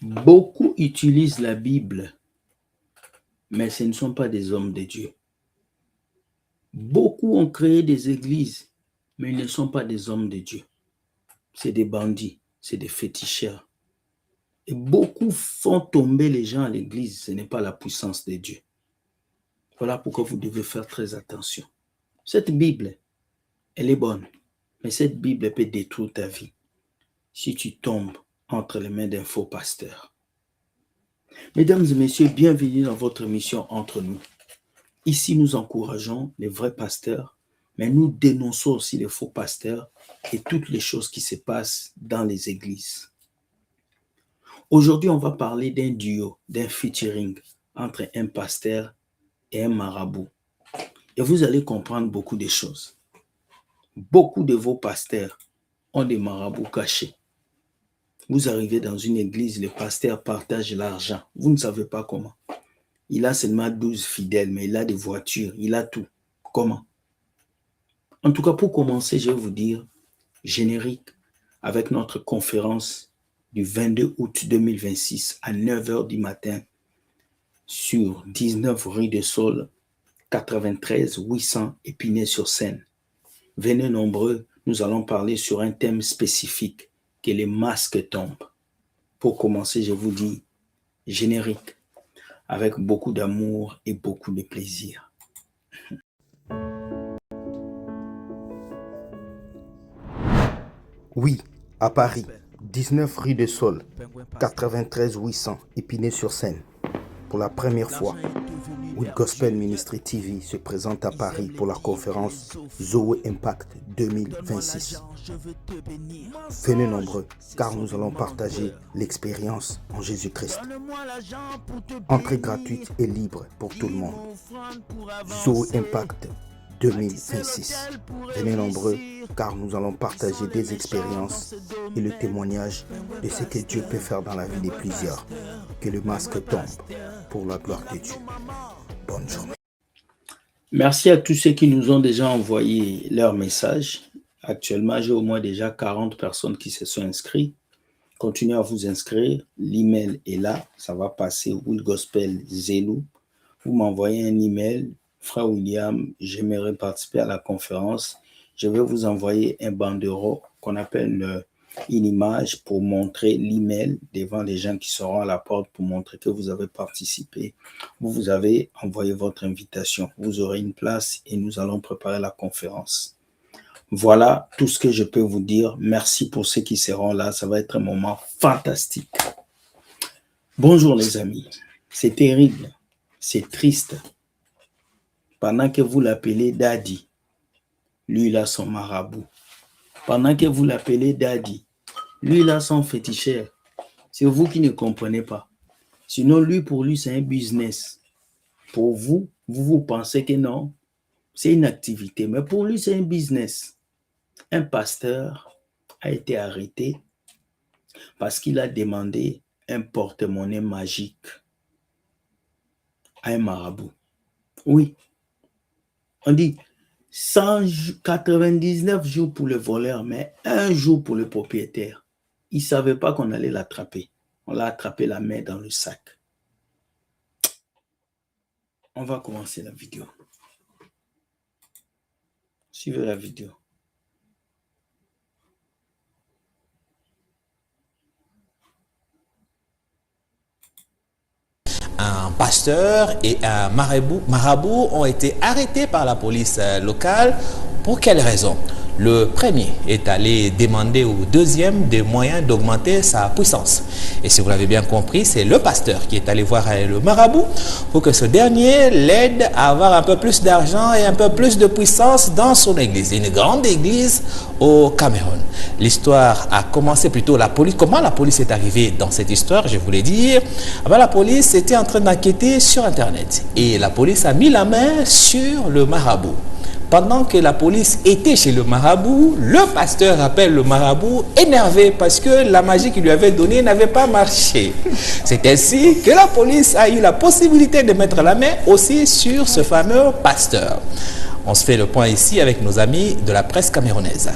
Beaucoup utilisent la Bible, mais ce ne sont pas des hommes de Dieu. Beaucoup ont créé des églises, mais ils ne sont pas des hommes de Dieu. C'est des bandits, c'est des féticheurs. Et beaucoup font tomber les gens à l'église, ce n'est pas la puissance de Dieu. Voilà pourquoi vous devez faire très attention. Cette Bible, elle est bonne, mais cette Bible peut détruire ta vie si tu tombes entre les mains d'un faux pasteur. Mesdames et messieurs, bienvenue dans votre émission Entre nous. Ici, nous encourageons les vrais pasteurs, mais nous dénonçons aussi les faux pasteurs et toutes les choses qui se passent dans les églises. Aujourd'hui, on va parler d'un duo, d'un featuring entre un pasteur et un marabout. Et vous allez comprendre beaucoup de choses. Beaucoup de vos pasteurs ont des marabouts cachés. Vous arrivez dans une église, le pasteur partage l'argent. Vous ne savez pas comment. Il a seulement 12 fidèles, mais il a des voitures, il a tout. Comment? En tout cas, pour commencer, je vais vous dire, générique, avec notre conférence du 22 août 2026 à 9h du matin sur 19 rue de Saule, 93 800 Épinay-sur-Seine. Venez nombreux, nous allons parler sur un thème spécifique, que les masques tombent. Pour commencer, je vous dis, générique, avec beaucoup d'amour et beaucoup de plaisir. Oui, à Paris, 19 rue de Saule, 93 800 Épinay-sur-Seine. Pour la première fois, Will Gospel Ministry TV se présente à Paris pour la conférence Zoe Impact 2026. Venez nombreux, car nous allons partager l'expérience en Jésus-Christ. Entrée gratuite et libre pour tout le monde. Zoe Impact 2026. Venez nombreux, car nous allons partager des expériences et le témoignage de ce que Dieu peut faire dans la vie de plusieurs. Que le masque tombe pour la gloire de Dieu. Bonne journée. Merci à tous ceux qui nous ont déjà envoyé leurs messages. Actuellement, j'ai au moins déjà 40 personnes qui se sont inscrites. Continuez à vous inscrire. L'email est là. Ça va passer Will Gospel Zelou. Vous m'envoyez un email. Frère William, j'aimerais participer à la conférence. Je vais vous envoyer un banderole qu'on appelle une image pour montrer l'email devant les gens qui seront à la porte pour montrer que vous avez participé. Vous avez envoyé votre invitation. Vous aurez une place et nous allons préparer la conférence. Voilà tout ce que je peux vous dire. Merci pour ceux qui seront là. Ça va être un moment fantastique. Bonjour les amis. C'est terrible. C'est triste. Pendant que vous l'appelez Daddy, lui il a son marabout. Pendant que vous l'appelez Daddy, lui il a son féticheur. C'est vous qui ne comprenez pas. Sinon, pour lui, c'est un business. Pour vous, vous pensez que non, c'est une activité. Mais pour lui, c'est un business. Un pasteur a été arrêté parce qu'il a demandé un porte-monnaie magique à un marabout. Oui. On dit 199 jours pour le voleur, mais un jour pour le propriétaire. Il ne savait pas qu'on allait l'attraper. On l'a attrapé la main dans le sac. On va commencer la vidéo. Suivez la vidéo. Un pasteur et un marabout ont été arrêtés par la police locale. Pour quelle raison? Le premier est allé demander au deuxième des moyens d'augmenter sa puissance. Et si vous l'avez bien compris, c'est le pasteur qui est allé voir le marabout pour que ce dernier l'aide à avoir un peu plus d'argent et un peu plus de puissance dans son église. Une grande église au Cameroun. L'histoire a commencé plutôt la police. Comment la police est arrivée dans cette histoire, je voulais dire. La police était en train d'enquêter sur Internet. Et la police a mis la main sur le marabout. Pendant que la police était chez le marabout, le pasteur appelle le marabout énervé parce que la magie qu'il lui avait donnée n'avait pas marché. C'est ainsi que la police a eu la possibilité de mettre la main aussi sur ce fameux pasteur. On se fait le point ici avec nos amis de la presse camerounaise.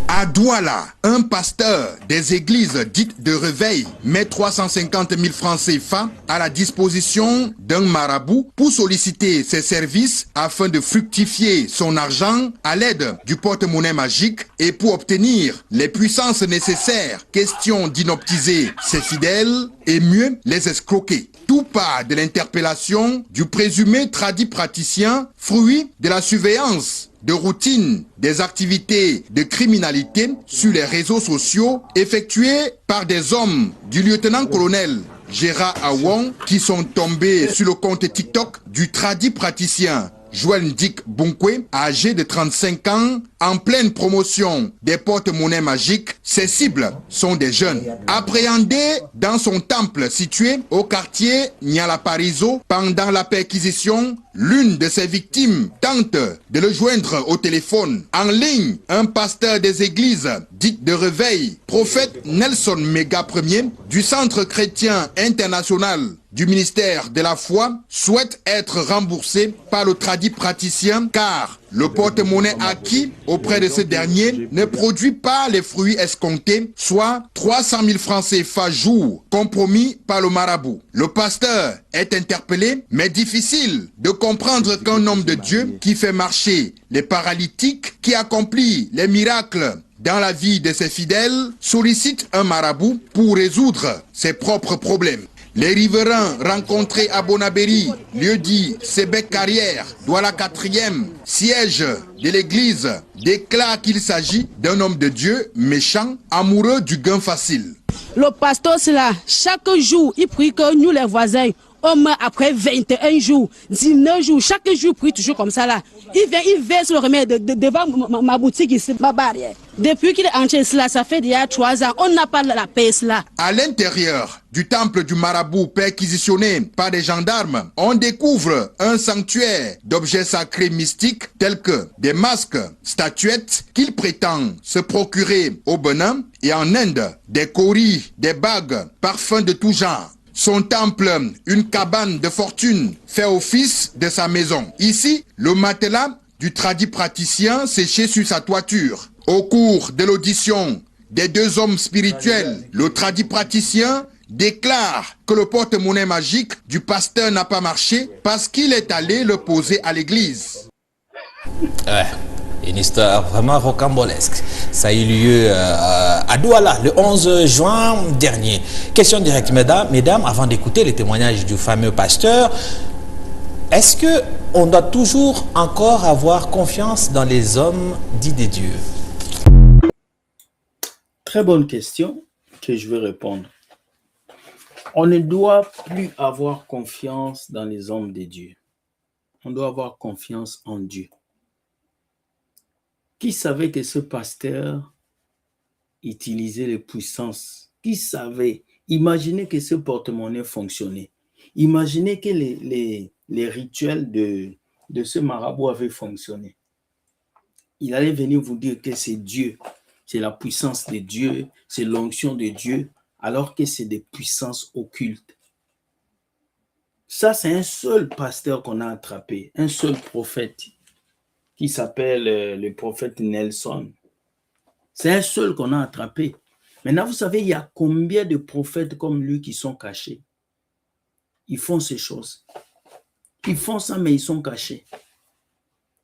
À Douala, un pasteur des églises dites de réveil met 350 000 francs CFA à la disposition d'un marabout pour solliciter ses services afin de fructifier son argent à l'aide du porte-monnaie magique et pour obtenir les puissances nécessaires. Question d'inoptiser ses fidèles et mieux les escroquer. Tout part de l'interpellation du présumé tradit praticien, fruit de la surveillance de routine des activités de criminalité sur les réseaux sociaux effectuées par des hommes du lieutenant-colonel Gérard Awon qui sont tombés sur le compte TikTok du tradit praticien Joël Ndik Bunkwe, âgé de 35 ans, en pleine promotion des porte-monnaies magiques. Ses cibles sont des jeunes. Appréhendés dans son temple situé au quartier Nyalaparizo pendant la perquisition, l'une de ses victimes tente de le joindre au téléphone. En ligne, un pasteur des églises dites de réveil, prophète Nelson Mega Ier du Centre chrétien international du ministère de la foi, souhaite être remboursé par le tradit praticien car le porte-monnaie acquis auprès de ce dernier ne produit pas les fruits escomptés, soit 300 000 francs CFA jour, compromis par le marabout. Le pasteur est interpellé, mais difficile de comprendre qu'un homme de Dieu qui fait marcher les paralytiques, qui accomplit les miracles dans la vie de ses fidèles, sollicite un marabout pour résoudre ses propres problèmes. Les riverains rencontrés à Bonabéry, lieu dit Sébec Carrière, Douala 4e, siège de l'église, déclarent qu'il s'agit d'un homme de Dieu méchant, amoureux du gain facile. Le pasteur, c'est là, chaque jour, il prie que nous les voisins, on meurt après 21 jours, 19 jours, chaque jour, il prie toujours comme ça là. Il verse le remède devant ma boutique ici, ma barrière. Depuis qu'il est entré cela, ça fait déjà 3 ans, on n'a pas la paix cela. À l'intérieur du temple du marabout perquisitionné par des gendarmes, on découvre un sanctuaire d'objets sacrés mystiques tels que des masques, statuettes qu'il prétend se procurer au Bénin et en Inde, des kauris, des bagues, parfums de tout genre. Son temple, une cabane de fortune, fait office de sa maison. Ici, le matelas du tradit praticien séché sur sa toiture. Au cours de l'audition des 2 hommes spirituels, le tradit praticien déclare que le porte-monnaie magique du pasteur n'a pas marché parce qu'il est allé le poser à l'église. Une histoire vraiment rocambolesque. Ça a eu lieu à Douala le 11 juin dernier. Question directe, mesdames, avant d'écouter les témoignages du fameux pasteur, est-ce qu'on doit toujours encore avoir confiance dans les hommes dits des dieux? Très bonne question que je vais répondre. On ne doit plus avoir confiance dans les hommes de Dieu. On doit avoir confiance en Dieu. Qui savait que ce pasteur utilisait les puissances? Qui savait? Imaginez que ce porte-monnaie fonctionnait. Imaginez que les rituels de ce marabout avaient fonctionné. Il allait venir vous dire que c'est Dieu, c'est la puissance de Dieu, c'est l'onction de Dieu, alors que c'est des puissances occultes. Ça, c'est un seul pasteur qu'on a attrapé, un seul prophète, qui s'appelle le prophète Nelson. C'est un seul qu'on a attrapé. Maintenant, vous savez, il y a combien de prophètes comme lui qui sont cachés? Ils font ces choses. Ils font ça, mais ils sont cachés.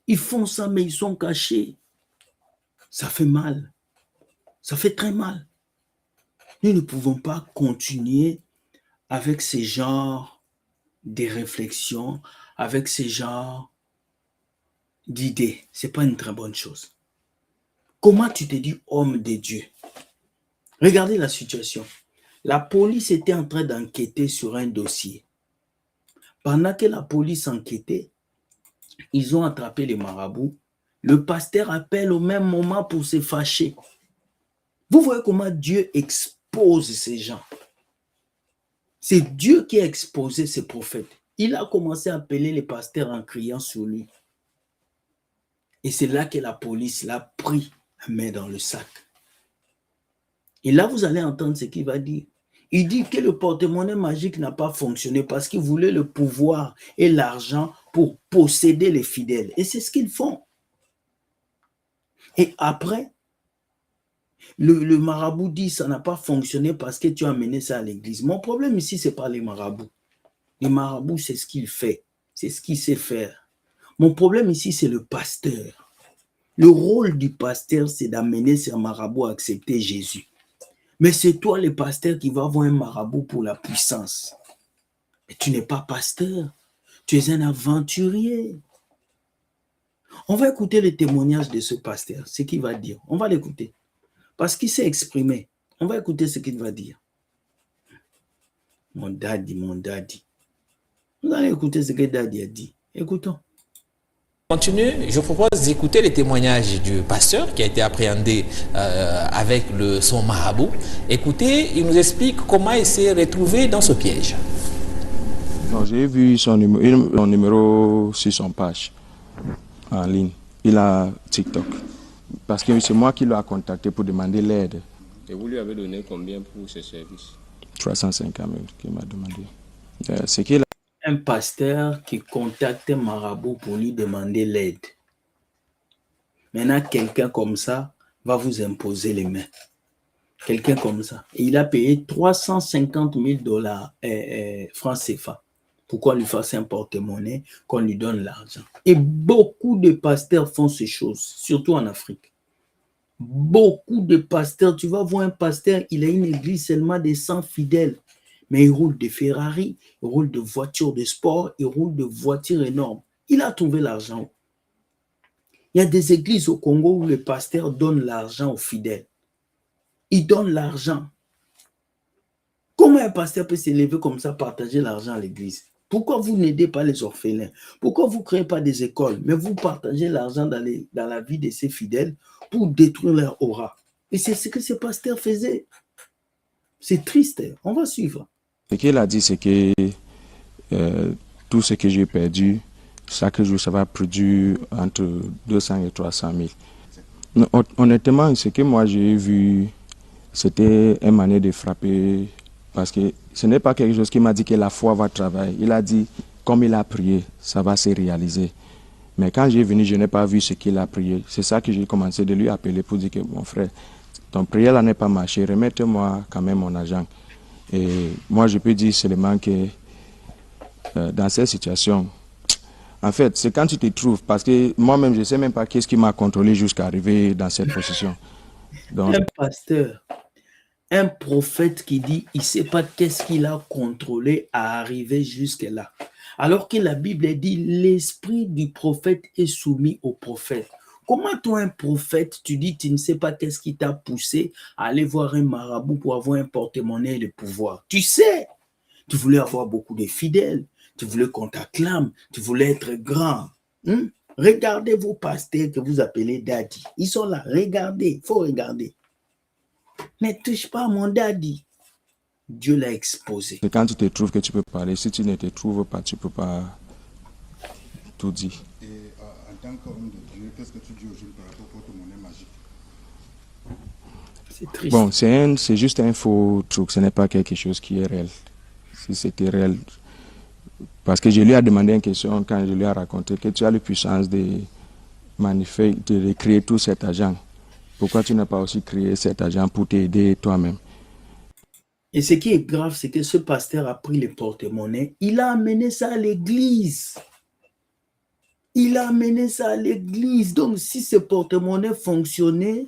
Ils font ça, mais ils sont cachés. Ça fait mal. Ça fait très mal. Nous ne pouvons pas continuer avec ces genres de réflexions, avec ces genres d'idées. Ce n'est pas une très bonne chose. Comment tu te dis homme de Dieu? Regardez la situation. La police était en train d'enquêter sur un dossier. Pendant que la police enquêtait, ils ont attrapé les marabouts. Le pasteur appelle au même moment pour se fâcher. Vous voyez comment Dieu expose ces gens. C'est Dieu qui a exposé ces prophètes. Il a commencé à appeler les pasteurs en criant sur lui. Et c'est là que la police l'a pris la main dans le sac. Et là, vous allez entendre ce qu'il va dire. Il dit que le porte-monnaie magique n'a pas fonctionné parce qu'il voulait le pouvoir et l'argent pour posséder les fidèles. Et c'est ce qu'ils font. Et après, Le marabout dit ça n'a pas fonctionné parce que tu as amené ça à l'église. Mon problème ici, ce n'est pas les marabouts. Les marabouts, c'est ce qu'il fait. C'est ce qu'il sait faire. Mon problème ici, c'est le pasteur. Le rôle du pasteur, c'est d'amener ces marabouts à accepter Jésus. Mais c'est toi, le pasteur, qui va voir un marabout pour la puissance. Mais tu n'es pas pasteur. Tu es un aventurier. On va écouter le témoignage de ce pasteur, ce qu'il va dire. On va l'écouter. Parce qu'il s'est exprimé. On va écouter ce qu'il va dire. Mon daddy. Vous allez écouter ce que daddy a dit. Écoutons. Continue, je propose d'écouter les témoignages du pasteur qui a été appréhendé avec son marabout. Écoutez, il nous explique comment il s'est retrouvé dans ce piège. J'ai vu son numéro sur son page en ligne. Il a TikTok. Parce que c'est moi qui l'ai contacté pour demander l'aide. Et vous lui avez donné combien pour ce service? 350 000 qu'il m'a demandé. C'est qu'il a... Un pasteur qui contacte un marabout pour lui demander l'aide. Maintenant, quelqu'un comme ça va vous imposer les mains. Quelqu'un comme ça. Et il a payé 350 000 francs CFA. Pourquoi lui faire un porte-monnaie qu'on lui donne l'argent? Et beaucoup de pasteurs font ces choses, surtout en Afrique. Beaucoup de pasteurs, tu vas voir un pasteur, il a une église seulement de 100 fidèles. Mais il roule des Ferrari, il roule de voitures de sport, il roule de voitures énormes. Il a trouvé l'argent. Il y a des églises au Congo où le pasteur donne l'argent aux fidèles. Il donne l'argent. Comment un pasteur peut s'élever comme ça, partager l'argent à l'église? Pourquoi vous n'aidez pas les orphelins? Pourquoi vous ne créez pas des écoles, mais vous partagez l'argent dans la vie de ces fidèles pour détruire leur aura? Et c'est ce que ce pasteur faisait. C'est triste. On va suivre. Ce qu'il a dit, c'est que tout ce que j'ai perdu, chaque jour, ça va produire entre 200 et 300 000. Honnêtement, ce que moi j'ai vu, c'était une manière de frapper, parce que ce n'est pas quelque chose qui m'a dit que la foi va travailler. Il a dit, comme il a prié, ça va se réaliser. Mais quand j'ai venu, je n'ai pas vu ce qu'il a prié. C'est ça que j'ai commencé de lui appeler pour dire que, mon frère, ton prière là n'est pas marché, remettez-moi quand même mon argent. Et moi, je peux dire seulement que dans cette situation, en fait, c'est quand tu te trouves, parce que moi-même, je ne sais même pas qu'est-ce qui m'a contrôlé jusqu'à arriver dans cette position. Donc, un pasteur, un prophète qui dit, il ne sait pas qu'est-ce qu'il a contrôlé à arriver jusque-là. Alors que la Bible dit, l'esprit du prophète est soumis au prophète. Comment toi, un prophète, tu dis, tu ne sais pas qu'est-ce qui t'a poussé à aller voir un marabout pour avoir un porte-monnaie et le pouvoir? Tu sais, tu voulais avoir beaucoup de fidèles, tu voulais qu'on t'acclame, tu voulais être grand. Regardez vos pasteurs que vous appelez daddy. Ils sont là, regardez, il faut regarder. Ne touche pas à mon daddy. Dieu l'a exposé. C'est quand tu te trouves que tu peux parler. Si tu ne te trouves pas, tu ne peux pas tout dire. Et en tant qu'homme de Dieu, qu'est-ce que tu dis aux jeunes par rapport au porte-monnaie magique? C'est triste. Bon, c'est juste un faux truc. Ce n'est pas quelque chose qui est réel. Si c'était réel. Parce que je lui ai demandé une question quand je lui ai raconté que tu as la puissance de créer tout cet argent. Pourquoi tu n'as pas aussi créé cet argent pour t'aider toi-même? Et ce qui est grave, c'est que ce pasteur a pris les porte-monnaies, il a amené ça à l'église. Il a amené ça à l'église. Donc, si ce porte-monnaie fonctionnait,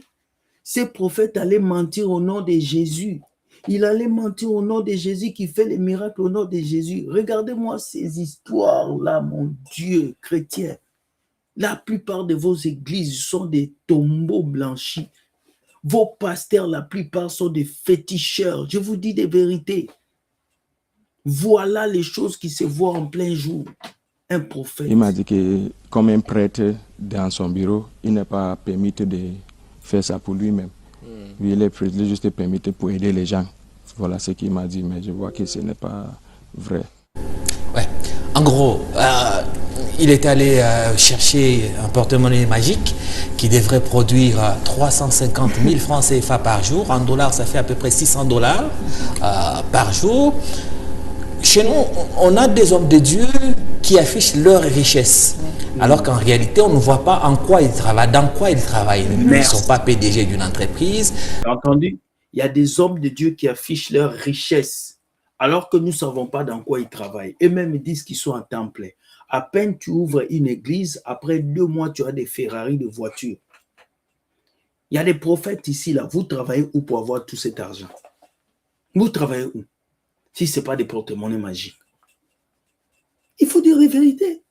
ces prophètes allaient mentir au nom de Jésus. Il allait mentir au nom de Jésus qui fait les miracles au nom de Jésus. Regardez-moi ces histoires-là, mon Dieu, chrétien. La plupart de vos églises sont des tombeaux blanchis. Vos pasteurs, la plupart, sont des féticheurs. Je vous dis des vérités. Voilà les choses qui se voient en plein jour. Un prophète. Il m'a dit que comme un prêtre dans son bureau, il n'est pas permis de faire ça pour lui-même. Lui, il est juste permis pour aider les gens. Voilà ce qu'il m'a dit, mais je vois que ce n'est pas vrai. Ouais. En gros, il est allé chercher un porte-monnaie magique qui devrait produire 350 000 francs CFA par jour. En dollars, ça fait à peu près 600 $ par jour. Chez nous, on a des hommes de Dieu qui affichent leur richesse. Alors qu'en réalité, on ne voit pas en quoi ils travaillent, dans quoi ils travaillent. Ils ne sont pas PDG d'une entreprise. T'as entendu? Il y a des hommes de Dieu qui affichent leur richesse, alors que nous ne savons pas dans quoi ils travaillent. Eux-mêmes disent qu'ils sont à temps plein. À peine tu ouvres une église, après 2 mois, tu as des Ferrari de voitures. Il y a des prophètes ici, là. Vous travaillez où pour avoir tout cet argent? Vous travaillez où? Si ce n'est pas des porte-monnaies magiques. Il faut dire la vérité.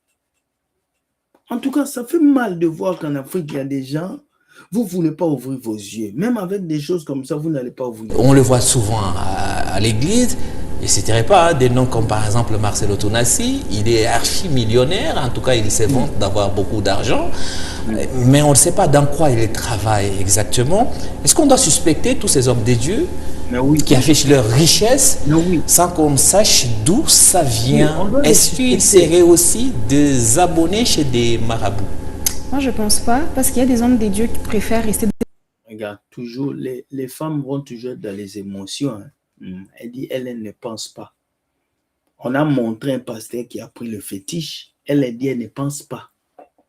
En tout cas, ça fait mal de voir qu'en Afrique, il y a des gens, vous ne voulez pas ouvrir vos yeux. Même avec des choses comme ça, vous n'allez pas ouvrir. On le voit souvent à l'église. Et je ne dirais pas des noms comme par exemple Marcelo Tonassi. Il est archi-millionnaire. En tout cas, il se vante d'avoir beaucoup d'argent. Mais on ne sait pas dans quoi il travaille exactement. Est-ce qu'on doit suspecter tous ces hommes de Dieu qui affichent leur richesse sans qu'on sache d'où ça vient? Est-ce qu'il serait aussi des abonnés chez des marabouts? Moi, je ne pense pas, parce qu'il y a des hommes de Dieu qui préfèrent rester... Regarde, toujours, les femmes vont toujours être dans les émotions. Elle dit, elle ne pense pas. On a montré un pasteur qui a pris le fétiche. Elle dit, elle ne pense pas.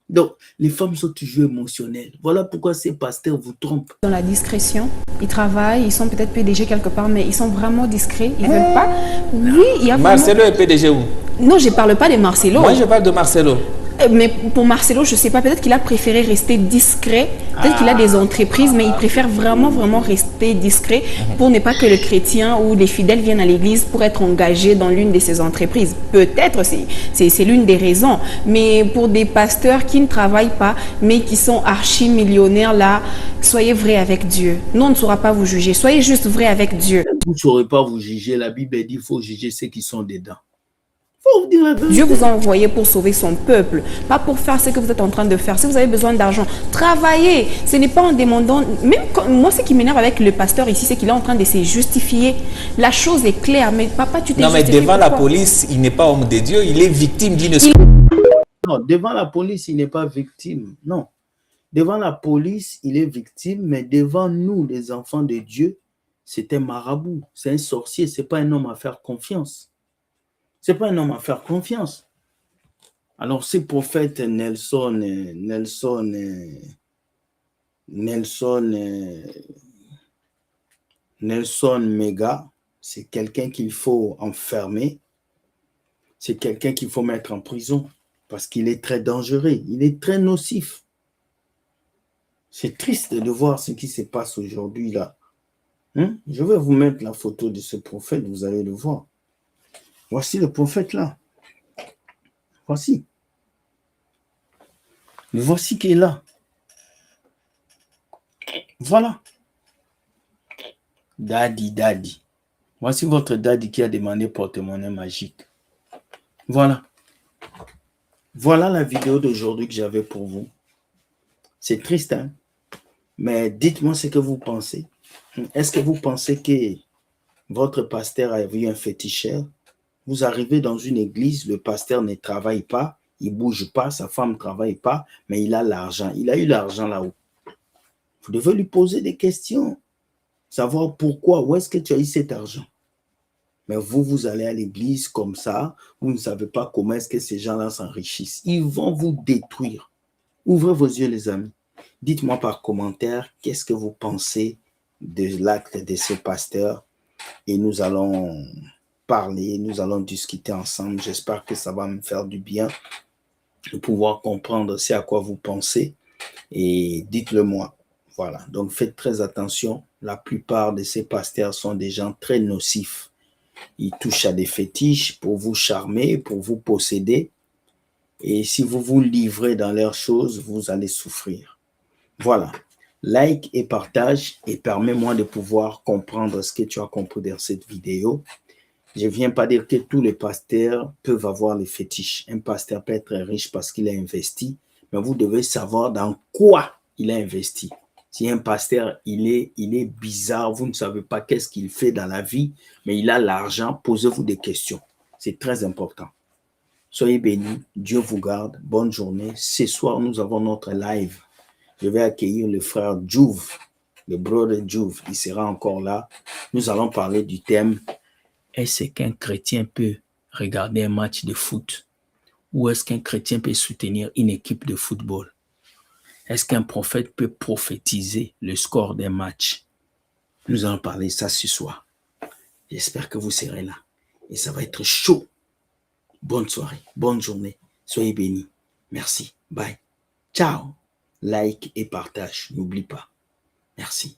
Donc, les femmes sont toujours émotionnelles. Voilà pourquoi ces pasteurs vous trompent. Dans la discrétion, ils travaillent, ils sont peut-être PDG quelque part, mais ils sont vraiment discrets. Ils ne veulent pas. Oui, il y a Marcelo est PDG où? Non, je ne parle pas de Marcelo. Moi, je parle de Marcelo. Mais pour Marcelo, je ne sais pas, peut-être qu'il a préféré rester discret, peut-être qu'il a des entreprises, mais il préfère vraiment rester discret pour ne pas que le chrétien ou les fidèles viennent à l'église pour être engagés dans l'une de ces entreprises. Peut-être, c'est l'une des raisons. Mais pour des pasteurs qui ne travaillent pas, mais qui sont archi-millionnaires là, soyez vrais avec Dieu. Nous, on ne saura pas vous juger. Soyez juste vrais avec Dieu. Vous ne saurez pas vous juger. La Bible dit qu'il faut juger ceux qui sont dedans. Dieu vous a envoyé pour sauver son peuple, pas pour faire ce que vous êtes en train de faire. Si vous avez besoin d'argent, travaillez. Ce n'est pas en demandant... Même moi, ce qui m'énerve avec le pasteur ici, c'est qu'il est en train de se justifier. La chose est claire, mais papa, tu t'es justifié. Non, mais devant la police, il n'est pas homme de Dieu, il est victime d'une... Non, devant la police, il n'est pas victime. Non. Devant la police, il est victime, mais devant nous, les enfants de Dieu, c'est un marabout, c'est un sorcier, ce n'est pas un homme à faire confiance. Ce n'est pas un homme à faire confiance. Alors, ces prophètes Nelson Mega, c'est quelqu'un qu'il faut enfermer. C'est quelqu'un qu'il faut mettre en prison parce qu'il est très dangereux. Il est très nocif. C'est triste de voir ce qui se passe aujourd'hui là. Je vais vous mettre la photo de ce prophète, vous allez le voir. Voici le prophète là. Voici. Voici qui est là. Voilà. Daddy. Voici votre daddy qui a demandé porte-monnaie magique. Voilà. Voilà la vidéo d'aujourd'hui que j'avais pour vous. C'est triste, hein? Mais dites-moi ce que vous pensez. Est-ce que vous pensez que votre pasteur a vu un féticheur? Vous arrivez dans une église, le pasteur ne travaille pas, il ne bouge pas, sa femme ne travaille pas, mais il a l'argent. Il a eu l'argent là-haut. Vous devez lui poser des questions, savoir pourquoi, où est-ce que tu as eu cet argent. Mais vous allez à l'église comme ça, vous ne savez pas comment est-ce que ces gens-là s'enrichissent. Ils vont vous détruire. Ouvrez vos yeux, les amis. Dites-moi par commentaire, qu'est-ce que vous pensez de l'acte de ce pasteur? Et nous allons parler, nous allons discuter ensemble. J'espère que ça va me faire du bien de pouvoir comprendre ce à quoi vous pensez et dites-le moi. Voilà, donc faites très attention. La plupart de ces pasteurs sont des gens très nocifs. Ils touchent à des fétiches pour vous charmer, pour vous posséder. Et si vous vous livrez dans leurs choses, vous allez souffrir. Voilà. Like et partage et permets-moi de pouvoir comprendre ce que tu as compris dans cette vidéo. Je ne viens pas dire que tous les pasteurs peuvent avoir les fétiches. Un pasteur peut être riche parce qu'il a investi, mais vous devez savoir dans quoi il a investi. Si un pasteur, il est bizarre, vous ne savez pas qu'est-ce qu'il fait dans la vie, mais il a l'argent, posez-vous des questions. C'est très important. Soyez bénis, Dieu vous garde, bonne journée. Ce soir, nous avons notre live. Je vais accueillir le frère Jouve, le brother Jouve, il sera encore là. Nous allons parler du thème « Est-ce qu'un chrétien peut regarder un match de foot » Où est-ce qu'un chrétien peut soutenir une équipe de football? Est-ce qu'un prophète peut prophétiser le score d'un match? Nous allons parler de ça ce soir. J'espère que vous serez là. Et ça va être chaud. Bonne soirée, bonne journée. Soyez bénis. Merci. Bye. Ciao. Like et partage. N'oublie pas. Merci.